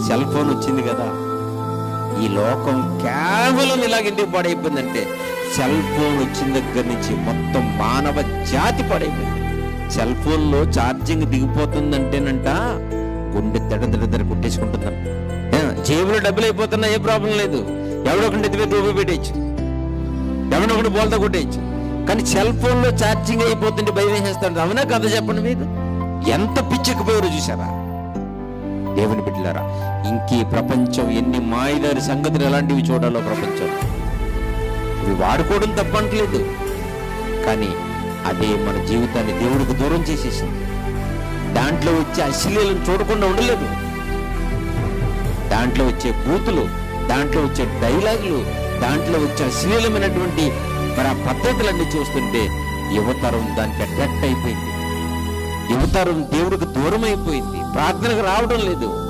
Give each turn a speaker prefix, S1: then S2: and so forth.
S1: Cell phone వచ్చింది కదా, ఈ లోకం కేవలం ఇలాగెందుకు పాడైపోయిందంటే సెల్ ఫోన్ వచ్చిన దగ్గర నుంచి మొత్తం మానవ జాతి పాడైపోయింది. సెల్ ఫోన్లో ఛార్జింగ్ దిగిపోతుందంటేనంట గుండె దడ కొట్టేసుకుంటుందంట. జేబులో డబ్బులు అయిపోతున్నా ఏ ప్రాబ్లం లేదు, ఎవడొకటి ఎత్తిపోయి రూపాయి పెట్టేయచ్చు, ఎవడొకటి బోల్తా కొట్టేయచ్చు. కానీ సెల్ ఫోన్లో ఛార్జింగ్ అయిపోతుంటే భయం వేసేస్తాడు. అవునా కథ చెప్పండి, మీరు ఎంత పిచ్చెక్కిపోయారో చూసారా దేవుని బిడ్డలారా. ఇంకీ ప్రపంచం ఎన్ని మాయదారి సంగతులు ఎలాంటివి చూడాలో ప్రపంచం. ఇవి వాడుకోవడం తప్పట్లేదు, కానీ అదే మన జీవితాన్ని దేవుడికి దూరం చేసేసింది. దాంట్లో వచ్చే అశ్లీలను చూడకుండా ఉండలేదు. దాంట్లో వచ్చే బూతులు, దాంట్లో వచ్చే డైలాగులు, దాంట్లో వచ్చే అశ్లీలమైనటువంటి మరి ఆ పద్ధతులన్నీ చూస్తుంటే యువతరం దానికి అట్రాక్ట్ అయిపోయింది. యువతరం దేవుడికి దూరం అయిపోయింది, ప్రార్థనకు రావడం లేదు.